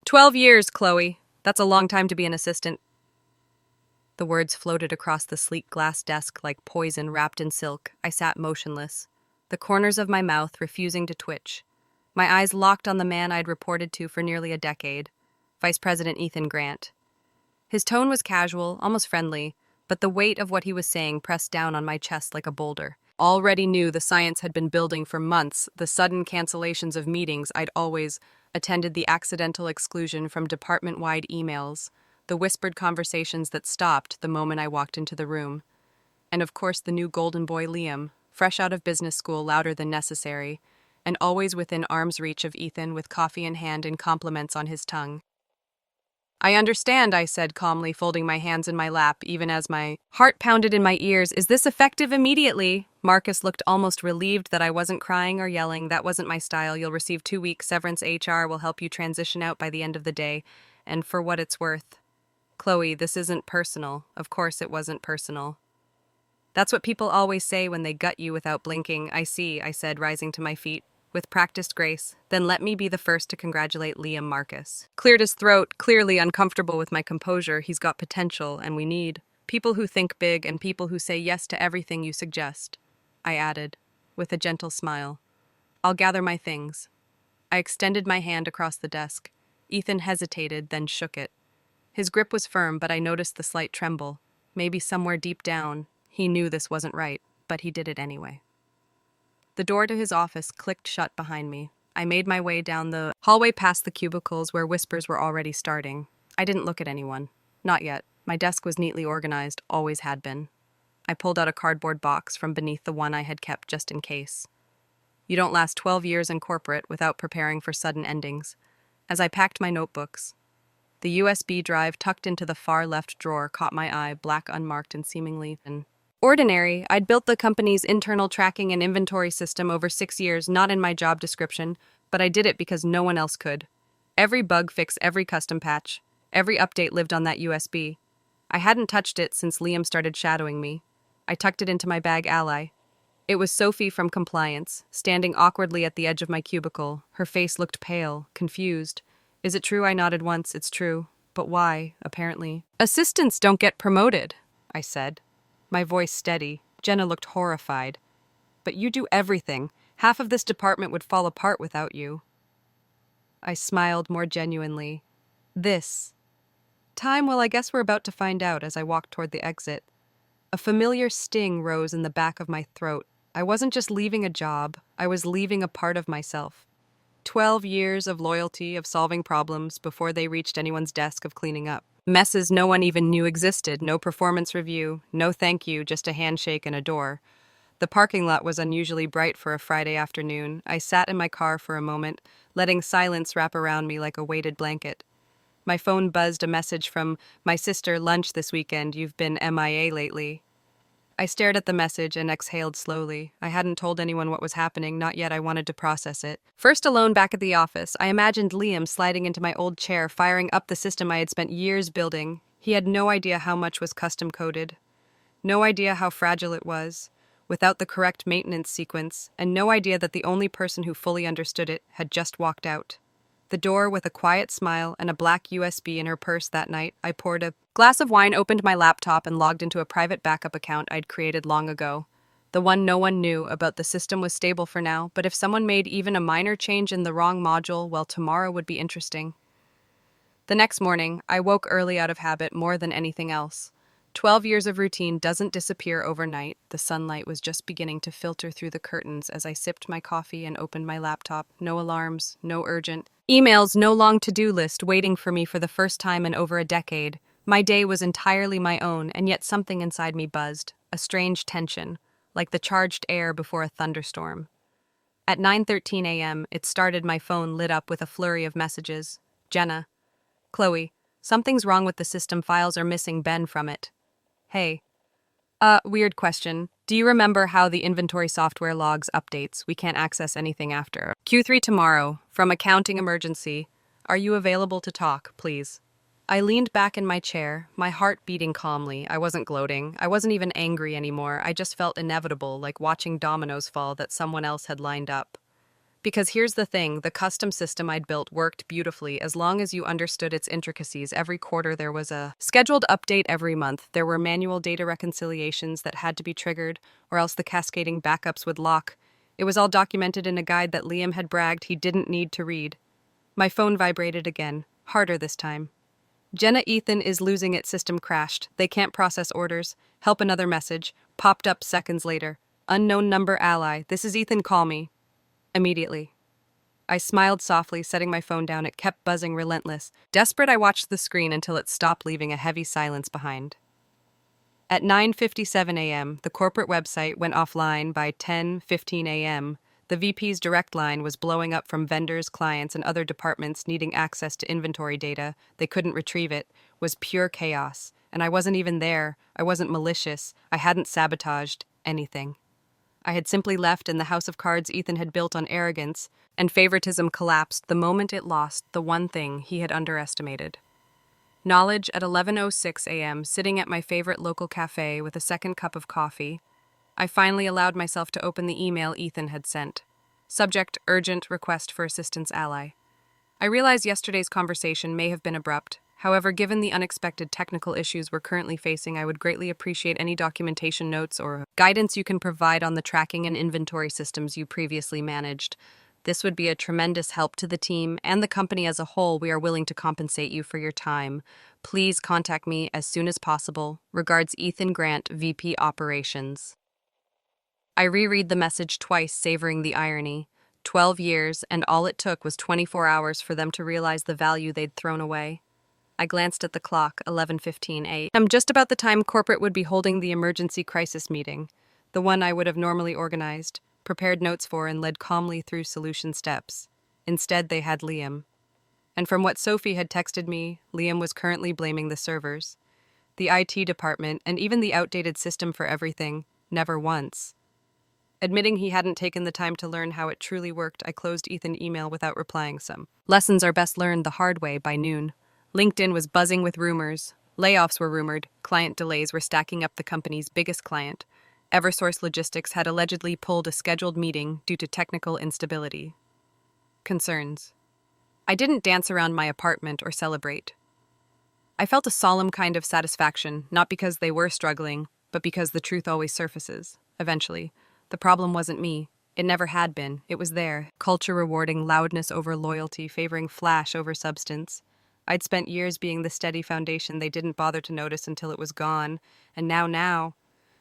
12 years, Chloe. That's a long time to be an assistant. The words floated across the sleek glass desk like poison wrapped in silk. I sat motionless, the corners of my mouth refusing to twitch. My eyes locked on the man I'd reported to for nearly a decade, Vice President Ethan Grant. His tone was casual, almost friendly, but the weight of what he was saying pressed down on my chest like a boulder. Already knew the science had been building for months, the sudden cancellations of meetings I'd always attended, the accidental exclusion from department-wide emails, the whispered conversations that stopped the moment I walked into the room. And of course the new golden boy Liam, fresh out of business school, louder than necessary, and always within arm's reach of Ethan with coffee in hand and compliments on his tongue. "I understand," I said calmly, folding my hands in my lap, even as my heart pounded in my ears. "Is this effective immediately?" Marcus looked almost relieved that I wasn't crying or yelling. "That wasn't my style. You'll receive 2 weeks severance. HR will help you transition out by the end of the day. And for what it's worth." "Chloe, this isn't personal." Of course it wasn't personal. "That's what people always say when they gut you without blinking." "I see," I said, rising to my feet with practiced grace. "Then let me be the first to congratulate Liam." Marcus cleared his throat, clearly uncomfortable with my composure. "He's got potential, and we need people who think big and people who say yes to everything you suggest," I added, with a gentle smile. "I'll gather my things." I extended my hand across the desk. Ethan hesitated, then shook it. His grip was firm, but I noticed the slight tremble. Maybe somewhere deep down, he knew this wasn't right, but he did it anyway. The door to his office clicked shut behind me. I made my way down the hallway past the cubicles where whispers were already starting. I didn't look at anyone. Not yet. My desk was neatly organized, always had been. I pulled out a cardboard box from beneath the one I had kept just in case. You don't last 12 years in corporate without preparing for sudden endings. As I packed my notebooks, the USB drive tucked into the far left drawer caught my eye, black, unmarked, and seemingly ordinary. I'd built the company's internal tracking and inventory system over 6 years, not in my job description, but I did it because no one else could. Every bug fix, every custom patch, every update lived on that USB. I hadn't touched it since Liam started shadowing me. I tucked it into my bag ally. It was Sophie from compliance, standing awkwardly at the edge of my cubicle. Her face looked pale, confused. "Is it true?" I nodded once. "It's true. But why, apparently?" "Assistants don't get promoted," I said, my voice steady. Jenna looked horrified. "But you do everything. Half of this department would fall apart without you." I smiled more genuinely. "This time, well, I guess we're about to find out." As I walked toward the exit, a familiar sting rose in the back of my throat. I wasn't just leaving a job, I was leaving a part of myself. 12 years of loyalty, of solving problems before they reached anyone's desk, of cleaning up messes no one even knew existed. No performance review, no thank you, just a handshake and a door. The parking lot was unusually bright for a Friday afternoon. I sat in my car for a moment, letting silence wrap around me like a weighted blanket. My phone buzzed, a message from my sister. "Lunch this weekend, you've been MIA lately." I stared at the message and exhaled slowly. I hadn't told anyone what was happening, not yet. I wanted to process it. First, alone back at the office, I imagined Liam sliding into my old chair, firing up the system I had spent years building. He had no idea how much was custom-coded, no idea how fragile it was, without the correct maintenance sequence, and no idea that the only person who fully understood it had just walked out the door with a quiet smile and a black USB in her purse that night. I poured a glass of wine, opened my laptop, and logged into a private backup account I'd created long ago. The one no one knew about. The system was stable for now, but if someone made even a minor change in the wrong module, well, tomorrow would be interesting. The next morning, I woke early out of habit more than anything else. 12 years of routine doesn't disappear overnight. The sunlight was just beginning to filter through the curtains as I sipped my coffee and opened my laptop. No alarms, no urgent emails, no long to-do list waiting for me for the first time in over a decade. My day was entirely my own, and yet something inside me buzzed, a strange tension, like the charged air before a thunderstorm. At 9:13 a.m., it started. My phone lit up with a flurry of messages. "Jenna. Chloe. Something's wrong with the system. Files are missing. Ben from it. Hey. Weird question. Do you remember how the inventory software logs updates? We can't access anything after Q3 tomorrow. From accounting emergency. Are you available to talk, please?" I leaned back in my chair, my heart beating calmly. I wasn't gloating. I wasn't even angry anymore. I just felt inevitable, like watching dominoes fall that someone else had lined up. Because here's the thing, the custom system I'd built worked beautifully as long as you understood its intricacies. Every quarter there was a scheduled update every month. There were manual data reconciliations that had to be triggered, or else the cascading backups would lock. It was all documented in a guide that Liam had bragged he didn't need to read. My phone vibrated again, harder this time. Jenna, Ethan is losing it, system crashed. They can't process orders. Help, another message. Popped up seconds later. Unknown number, ally. This is Ethan, call me. Immediately. I smiled softly, setting my phone down. It kept buzzing, relentless. Desperate, I watched the screen until it stopped, leaving a heavy silence behind. At 9:57 a.m., the corporate website went offline. By 10:15 a.m., the VP's direct line was blowing up from vendors, clients, and other departments needing access to inventory data. They couldn't retrieve it. It was pure chaos. And I wasn't even there. I wasn't malicious. I hadn't sabotaged anything. I had simply left, and the house of cards Ethan had built on arrogance and favoritism collapsed the moment it lost the one thing he had underestimated. Knowledge. At 11:06 a.m., sitting at my favorite local cafe with a second cup of coffee, I finally allowed myself to open the email Ethan had sent. Subject: urgent request for assistance, ally. I realized yesterday's conversation may have been abrupt. However, given the unexpected technical issues we're currently facing, I would greatly appreciate any documentation notes or guidance you can provide on the tracking and inventory systems you previously managed. This would be a tremendous help to the team and the company as a whole. We are willing to compensate you for your time. Please contact me as soon as possible. Regards, Ethan Grant, VP Operations. I reread the message twice, savoring the irony. 12 years, and all it took was 24 hours for them to realize the value they'd thrown away. I glanced at the clock, 11:15 a.m., just about the time corporate would be holding the emergency crisis meeting, the one I would have normally organized, prepared notes for, and led calmly through solution steps. Instead, they had Liam. And from what Sophie had texted me, Liam was currently blaming the servers, the IT department, and even the outdated system for everything, never once. Admitting he hadn't taken the time to learn how it truly worked, I closed Ethan's email without replying. Some lessons are best learned the hard way. By noon, LinkedIn was buzzing with rumors. Layoffs were rumored. Client delays were stacking up. The company's biggest client, Eversource Logistics, had allegedly pulled a scheduled meeting due to technical instability. Concerns. I didn't dance around my apartment or celebrate. I felt a solemn kind of satisfaction, not because they were struggling, but because the truth always surfaces, eventually. The problem wasn't me. It never had been. It was there. Culture rewarding loudness over loyalty, favoring flash over substance. I'd spent years being the steady foundation they didn't bother to notice until it was gone. And now,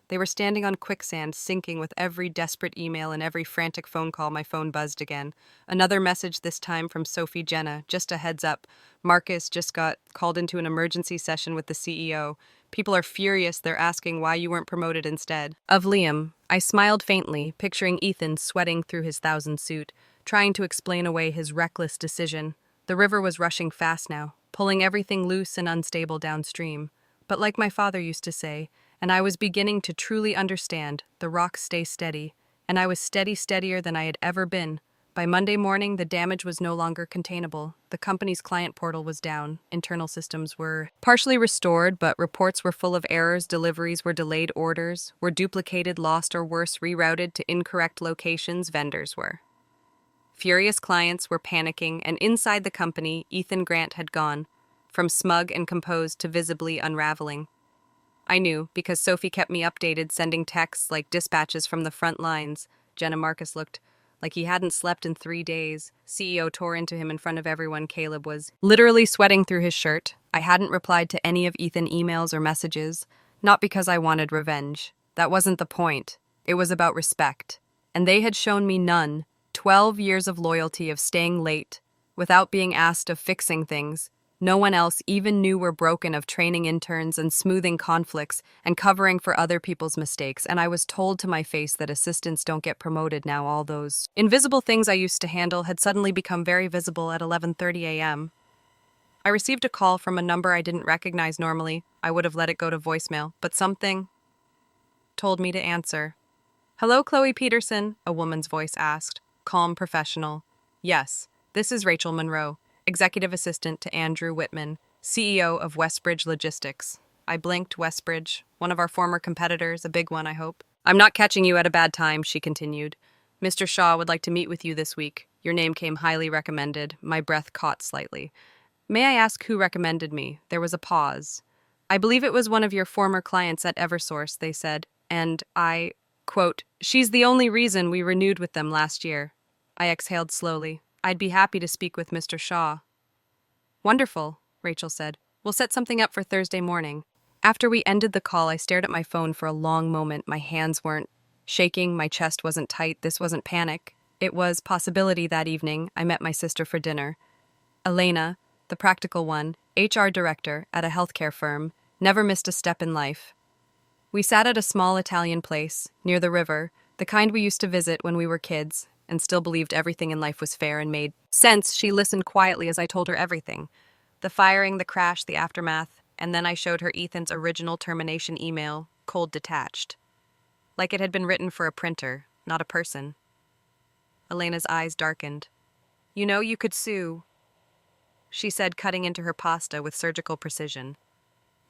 they were standing on quicksand, sinking with every desperate email and every frantic phone call. My phone buzzed again. Another message, this time from Sophie. Jenna, just a heads up. Marcus just got called into an emergency session with the CEO. People are furious. They're asking why you weren't promoted instead of Liam. I smiled faintly, picturing Ethan sweating through his 1,000 suit, trying to explain away his reckless decision. The river was rushing fast now, pulling everything loose and unstable downstream. But like my father used to say, and I was beginning to truly understand, the rocks stay steady, and I was steadier than I had ever been. By Monday morning, the damage was no longer containable. The company's client portal was down. Internal systems were partially restored, but reports were full of errors. Deliveries were delayed. Orders were duplicated, lost, or worse, rerouted to incorrect locations. Vendors were. Furious clients were panicking, and inside the company, Ethan Grant had gone, from smug and composed to visibly unraveling. I knew, because Sophie kept me updated, sending texts like dispatches from the front lines. Jenna, Marcus looked like he hadn't slept in 3 days. CEO tore into him in front of everyone. Caleb was literally sweating through his shirt. I hadn't replied to any of Ethan's emails or messages, not because I wanted revenge. That wasn't the point. It was about respect. And they had shown me none. 12 years of loyalty, of staying late, without being asked, of fixing things no one else even knew were broken, of training interns and smoothing conflicts and covering for other people's mistakes. And I was told to my face that assistants don't get promoted now. All those invisible things I used to handle had suddenly become very visible. At 11:30 a.m., I received a call from a number I didn't recognize. Normally, I would have let it go to voicemail, but something told me to answer. "Hello, Chloe Peterson," a woman's voice asked, calm, professional. "Yes, this is Rachel Monroe, executive assistant to Andrew Whitman, CEO of Westbridge Logistics." I blinked. Westbridge, one of our former competitors, a big one, I hope. "I'm not catching you at a bad time," she continued. "Mr. Shaw would like to meet with you this week. Your name came highly recommended. My breath caught slightly. May I ask who recommended me? There was a pause. I believe it was one of your former clients at Eversource, they said, and I, quote, she's the only reason we renewed with them last year. I exhaled slowly. I'd be happy to speak with Mr. Shaw. Wonderful, Rachel said. We'll set something up for Thursday morning. After we ended the call, I stared at my phone for a long moment. My hands weren't shaking, my chest wasn't tight. This wasn't panic. It was possibility. That evening, I met my sister for dinner. Elena, the practical one, HR director at a healthcare firm, never missed a step in life. We sat at a small Italian place, near the river, the kind we used to visit when we were kids, and still believed everything in life was fair and made sense. She listened quietly as I told her everything. The firing, the crash, the aftermath, and then I showed her Ethan's original termination email, cold detached. Like it had been written for a printer, not a person. Elena's eyes darkened. You know, you could sue, she said, cutting into her pasta with surgical precision.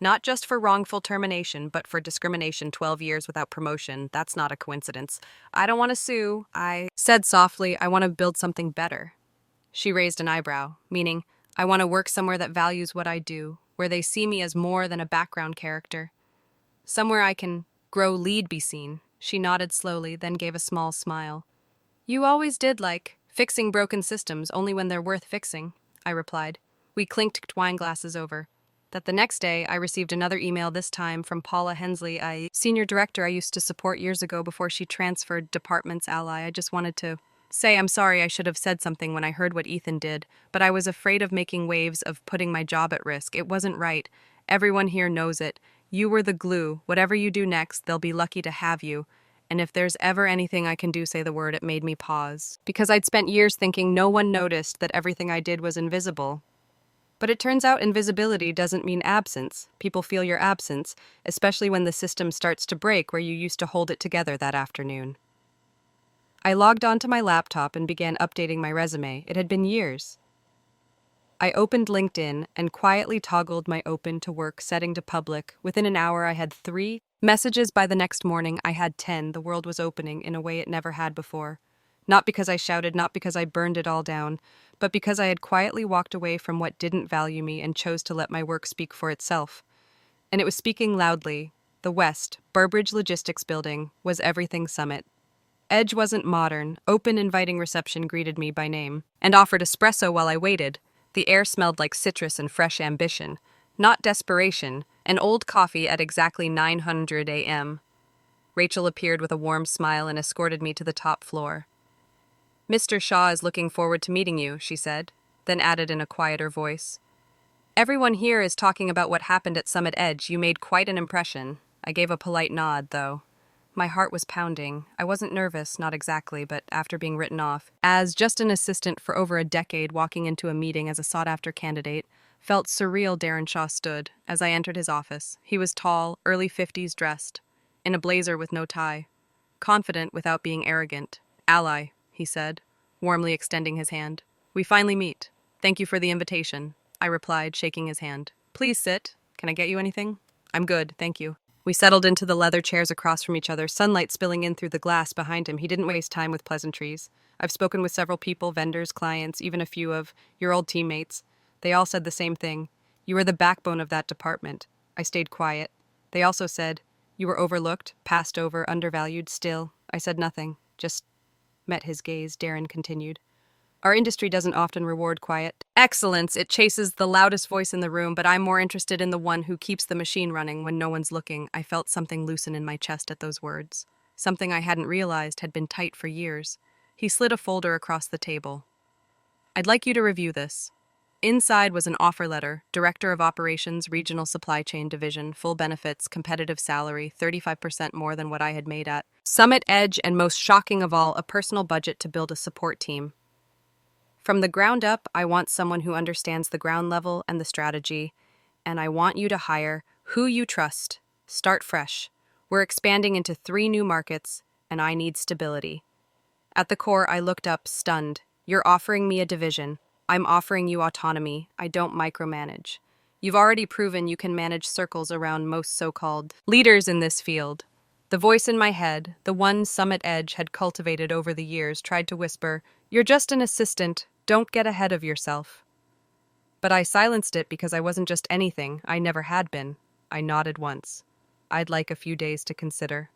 Not just for wrongful termination, but for discrimination. 12 years without promotion. That's not a coincidence. I don't want to sue, I said softly. I want to build something better. She raised an eyebrow, meaning, I want to work somewhere that values what I do, where they see me as more than a background character. Somewhere I can grow, lead, be seen. She nodded slowly, then gave a small smile. You always did like fixing broken systems only when they're worth fixing, I replied. We clinked wine glasses over. That the next day, I received another email, this time from Paula Hensley, a senior director I used to support years ago before she transferred departments. Ally, I just wanted to say I'm sorry. I should have said something when I heard what Ethan did, but I was afraid of making waves, of putting my job at risk. It wasn't right. Everyone here knows it. You were the glue. Whatever you do next, they'll be lucky to have you. And if there's ever anything I can do, say the word. It made me pause, because I'd spent years thinking no one noticed, that everything I did was invisible. But it turns out invisibility doesn't mean absence. People feel your absence, especially when the system starts to break where you used to hold it together that afternoon. I logged onto my laptop and began updating my resume. It had been years. I opened LinkedIn and quietly toggled my open to work setting to public. Within an hour, I had 3 messages. By the next morning, I had 10. The world was opening in a way it never had before. Not because I shouted, not because I burned it all down, but because I had quietly walked away from what didn't value me and chose to let my work speak for itself. And it was speaking loudly. The West, Burbridge Logistics Building, was everything Summit. Edge wasn't modern. Open, inviting reception greeted me by name and offered espresso while I waited. The air smelled like citrus and fresh ambition, not desperation, an old coffee at exactly 900 a.m. Rachel appeared with a warm smile and escorted me to the top floor. Mr. Shaw is looking forward to meeting you, she said, then added in a quieter voice. Everyone here is talking about what happened at Summit Edge. You made quite an impression. I gave a polite nod, though. My heart was pounding. I wasn't nervous, not exactly, but after being written off as just an assistant for over a decade, walking into a meeting as a sought-after candidate felt surreal. Darren Shaw stood as I entered his office. He was tall, early 50s, dressed in a blazer with no tie, confident without being arrogant. Ally, he said, warmly extending his hand. We finally meet. Thank you for the invitation, I replied, shaking his hand. Please sit. Can I get you anything? I'm good, thank you. We settled into the leather chairs across from each other, sunlight spilling in through the glass behind him. He didn't waste time with pleasantries. I've spoken with several people, vendors, clients, even a few of your old teammates. They all said the same thing. You were the backbone of that department. I stayed quiet. They also said you were overlooked, passed over, undervalued. Still, I said nothing, just met his gaze. Darren continued. Our industry doesn't often reward quiet excellence. It chases the loudest voice in the room, but I'm more interested in the one who keeps the machine running when no one's looking. I felt something loosen in my chest at those words, something I hadn't realized had been tight for years. He slid a folder across the table. I'd like you to review this. Inside was an offer letter, Director of Operations, Regional Supply Chain Division, full benefits, competitive salary, 35% more than what I had made at Summit Edge, and most shocking of all, a personal budget to build a support team. From the ground up, I want someone who understands the ground level and the strategy, and I want you to hire who you trust. Start fresh. We're expanding into 3 new markets, and I need stability. At the core, I looked up, stunned. You're offering me a division. I'm offering you autonomy. I don't micromanage. You've already proven you can manage circles around most so-called leaders in this field. The voice in my head, the one Summit Edge had cultivated over the years, tried to whisper, "You're just an assistant. Don't get ahead of yourself." But I silenced it because I wasn't just anything. I never had been. I nodded once. "I'd like a few days to consider."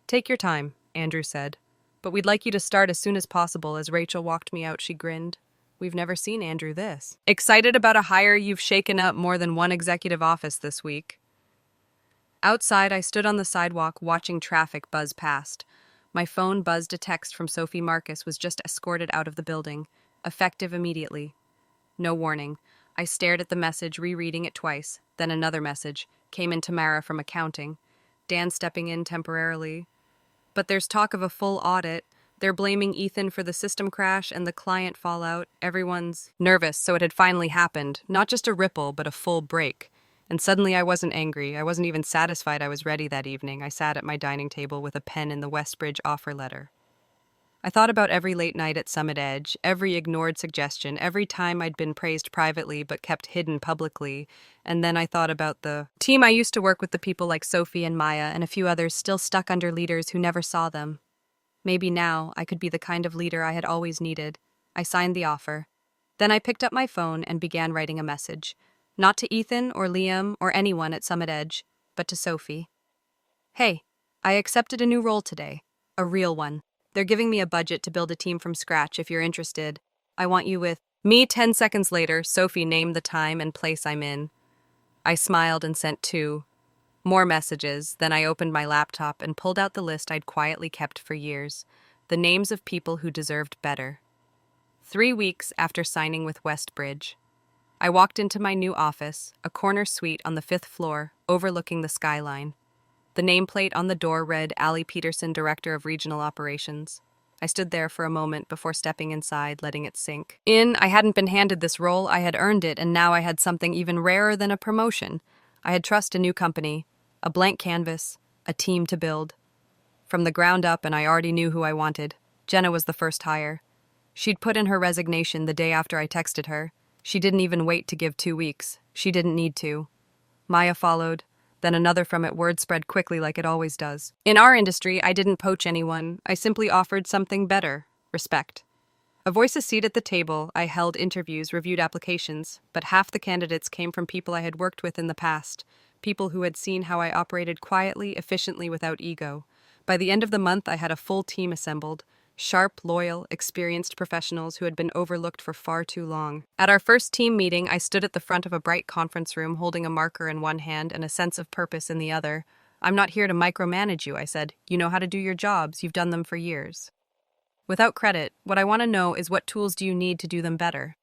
"Take your time," Andrew said. "But we'd like you to start as soon as possible." As Rachel walked me out, she grinned. "We've never seen Andrew this excited about a hire. You've shaken up more than one executive office this week." Outside, I stood on the sidewalk watching traffic buzz past. My phone buzzed. A text from Sophie Marcus was just escorted out of the building, effective immediately. No warning. I stared at the message, rereading it twice. Then another message came in. Tamara from accounting. "Dan stepping in temporarily. But there's talk of a full audit. They're blaming Ethan for the system crash and the client fallout. Everyone's nervous, so it had finally happened. Not just a ripple, but a full break. And suddenly I wasn't angry. I wasn't even satisfied I was ready that evening. I sat at my dining table with a pen in the Westbridge offer letter. I thought about every late night at Summit Edge, every ignored suggestion, every time I'd been praised privately but kept hidden publicly. And then I thought about the team I used to work with, the people like Sophie and Maya and a few others still stuck under leaders who never saw them. Maybe now I could be the kind of leader I had always needed. I signed the offer. Then I picked up my phone and began writing a message. Not to Ethan or Liam or anyone at Summit Edge, but to Sophie. "Hey, I accepted a new role today. A real one. They're giving me a budget to build a team from scratch. If you're interested, I want you with me." 10 seconds later, Sophie named the time and place I'm in. I smiled and sent 2 more messages. Then I opened my laptop and pulled out the list I'd quietly kept for years. The names of people who deserved better. 3 weeks after signing with Westbridge, I walked into my new office, a corner suite on the 5th floor, overlooking the skyline. The nameplate on the door read Allie Peterson, Director of Regional Operations. I stood there for a moment before stepping inside, letting it sink in. I hadn't been handed this role, I had earned it, and now I had something even rarer than a promotion. I had trust a new company, a blank canvas, a team to build. From the ground up, and I already knew who I wanted. Jenna was the first hire. She'd put in her resignation the day after I texted her. She didn't even wait to give 2 weeks. She didn't need to. Maya followed. Then another from it. Word spread quickly like it always does. In our industry, I didn't poach anyone. I simply offered something better. Respect. A seat at the table, I held interviews, reviewed applications, but half the candidates came from people I had worked with in the past, people who had seen how I operated quietly, efficiently, without ego. By the end of the month, I had a full team assembled. Sharp, loyal, experienced professionals who had been overlooked for far too long. At our first team meeting, I stood at the front of a bright conference room, holding a marker in one hand and a sense of purpose in the other. "I'm not here to micromanage you," I said. "You know how to do your jobs. You've done them for years. Without credit, what I want to know is, what tools do you need to do them better?"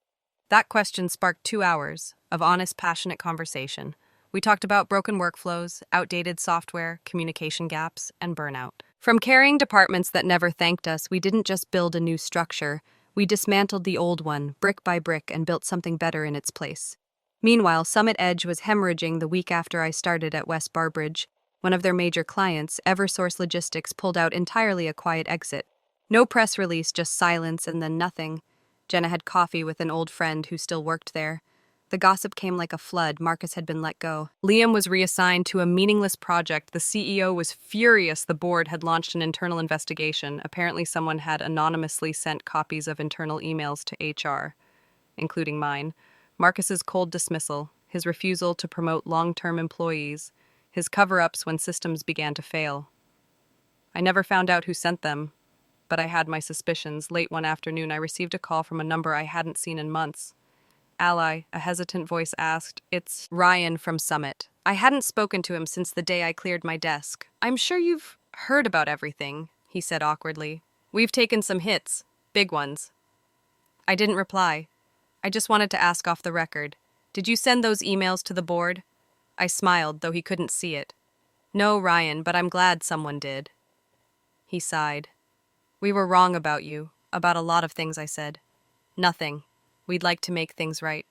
That question sparked 2 hours of honest, passionate conversation. We talked about broken workflows, outdated software, communication gaps, and burnout. From carrying departments that never thanked us, we didn't just build a new structure. We dismantled the old one, brick by brick, and built something better in its place. Meanwhile, Summit Edge was hemorrhaging. The week after I started at West Barbridge, one of their major clients, Eversource Logistics, pulled out entirely. A quiet exit. No press release, just silence and then nothing. Jenna had coffee with an old friend who still worked there. The gossip came like a flood. Marcus had been let go. Liam was reassigned to a meaningless project. The CEO was furious. The board had launched an internal investigation. Apparently someone had anonymously sent copies of internal emails to HR, including mine. Marcus's cold dismissal, his refusal to promote long-term employees, his cover-ups when systems began to fail. I never found out who sent them, but I had my suspicions. Late one afternoon, I received a call from a number I hadn't seen in months. "Ally," a hesitant voice asked. "It's Ryan from Summit." I hadn't spoken to him since the day I cleared my desk. "I'm sure you've heard about everything," he said awkwardly. "We've taken some hits, big ones." I didn't reply. I just wanted to ask off the record. "Did you send those emails to the board?" I smiled, though he couldn't see it. "No, Ryan, but I'm glad someone did." He sighed. "We were wrong about you, about a lot of things," I said. "Nothing. We'd like to make things right."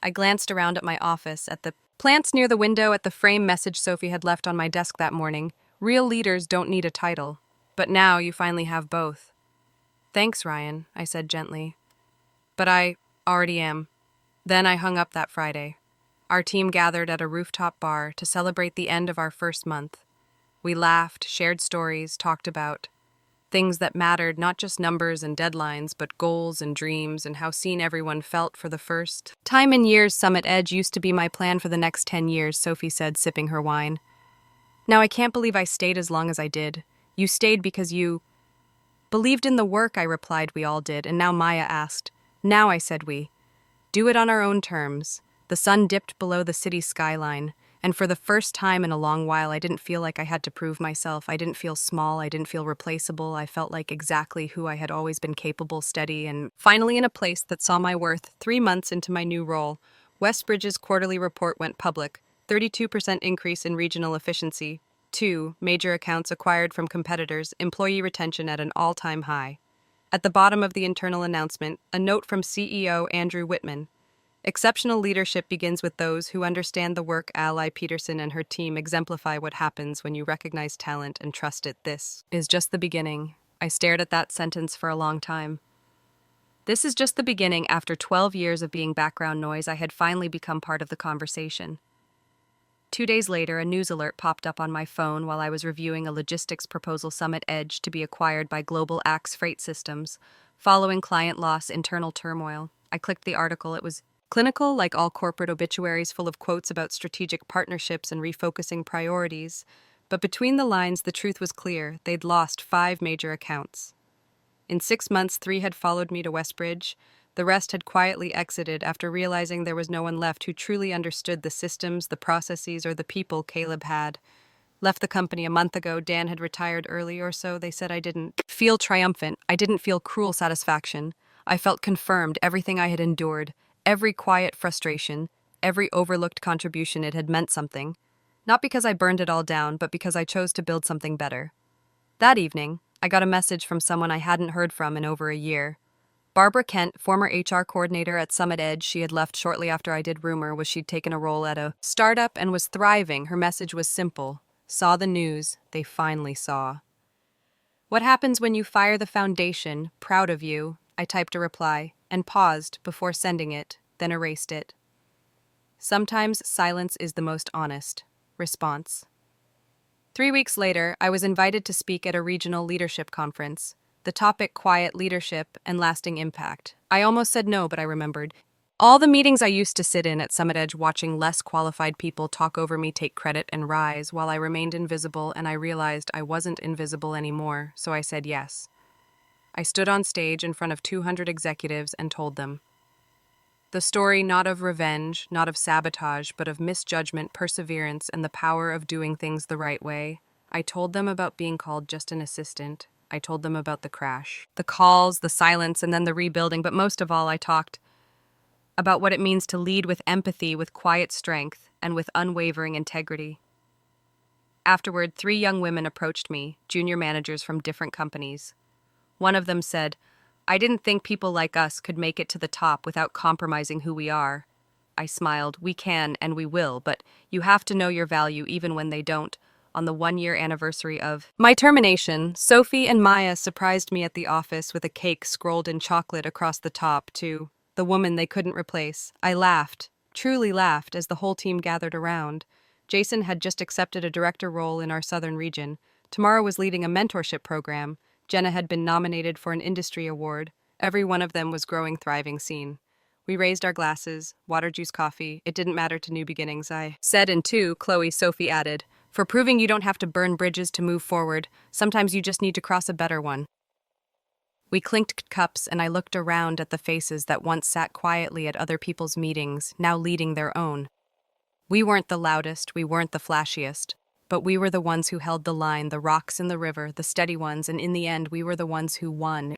I glanced around at my office, at the plants near the window, at the frame message Sophie had left on my desk that morning. "Real leaders don't need a title, but now you finally have both." "Thanks, Ryan," I said gently. "But I already am." Then I hung up that Friday. Our team gathered at a rooftop bar to celebrate the end of our first month. We laughed, shared stories, talked about things that mattered, not just numbers and deadlines, but goals and dreams, and how seen everyone felt for the first time in years. Summit Edge used to be my plan for the next 10 years, Sophie said, sipping her wine. Now I can't believe I stayed as long as I did. You stayed because you believed in the work, I replied. We all did. And now Maya asked. Now, I said, we do it on our own terms. The sun dipped below the city's skyline, and for the first time in a long while, I didn't feel like I had to prove myself. I didn't feel small. I didn't feel replaceable. I felt like exactly who I had always been, capable, steady, and finally in a place that saw my worth. 3 months into my new role, Westbridge's quarterly report went public. 32% increase in regional efficiency. 2 major accounts acquired from competitors. Employee retention at an all-time high. At the bottom of the internal announcement, a note from CEO Andrew Whitman. Exceptional leadership begins with those who understand the work. Ally Peterson and her team exemplify what happens when you recognize talent and trust it. This is just the beginning. I stared at that sentence for a long time. This is just the beginning. After 12 years of being background noise, I had finally become part of the conversation. 2 days later, a news alert popped up on my phone while I was reviewing a logistics proposal. Summit Edge to be acquired by Global Axe Freight Systems, following client loss, internal turmoil. I clicked the article. It was clinical, like all corporate obituaries, full of quotes about strategic partnerships and refocusing priorities. But between the lines, the truth was clear. They'd lost 5 major accounts. In 6 months, 3 had followed me to Westbridge. The rest had quietly exited after realizing there was no one left who truly understood the systems, the processes, or the people. Caleb had left the company a month ago. Dan had retired early or so. They said I didn't feel triumphant. I didn't feel cruel satisfaction. I felt confirmed. Everything I had endured, every quiet frustration, every overlooked contribution, it had meant something. Not because I burned it all down, but because I chose to build something better. That evening, I got a message from someone I hadn't heard from in over a year. Barbara Kent, former HR coordinator at Summit Edge. She had left shortly after I did. Rumor was she'd taken a role at a startup and was thriving. Her message was simple. Saw the news. They finally saw. What happens when you fire the foundation? Proud of you. I typed a reply and paused before sending it, then erased it. Sometimes silence is the most honest response. 3 weeks later, I was invited to speak at a regional leadership conference. The topic: quiet leadership and lasting impact. I almost said no, but I remembered all the meetings I used to sit in at Summit Edge, watching less qualified people talk over me, take credit, and rise while I remained invisible, and I realized I wasn't invisible anymore, so I said yes. I stood on stage in front of 200 executives and told them the story, not of revenge, not of sabotage, but of misjudgment, perseverance, and the power of doing things the right way. I told them about being called just an assistant. I told them about the crash, the calls, the silence, and then the rebuilding. But most of all, I talked about what it means to lead with empathy, with quiet strength, and with unwavering integrity. Afterward, 3 young women approached me, junior managers from different companies. One of them said, I didn't think people like us could make it to the top without compromising who we are. I smiled. We can and we will, but you have to know your value even when they don't. On the 1-year anniversary of my termination, Sophie and Maya surprised me at the office with a cake scrolled in chocolate across the top to the woman they couldn't replace. I laughed, truly laughed, as the whole team gathered around. Jason had just accepted a director role in our southern region. Tamara was leading a mentorship program. Jenna had been nominated for an industry award. Every one of them was growing, thriving scene. We raised our glasses, water, juice, coffee. It didn't matter to new beginnings, I said, and too, Chloe, Sophie added, for proving you don't have to burn bridges to move forward. Sometimes you just need to cross a better one. We clinked cups, and I looked around at the faces that once sat quietly at other people's meetings, now leading their own. We weren't the loudest, we weren't the flashiest, but we were the ones who held the line, the rocks in the river, the steady ones, and in the end, we were the ones who won.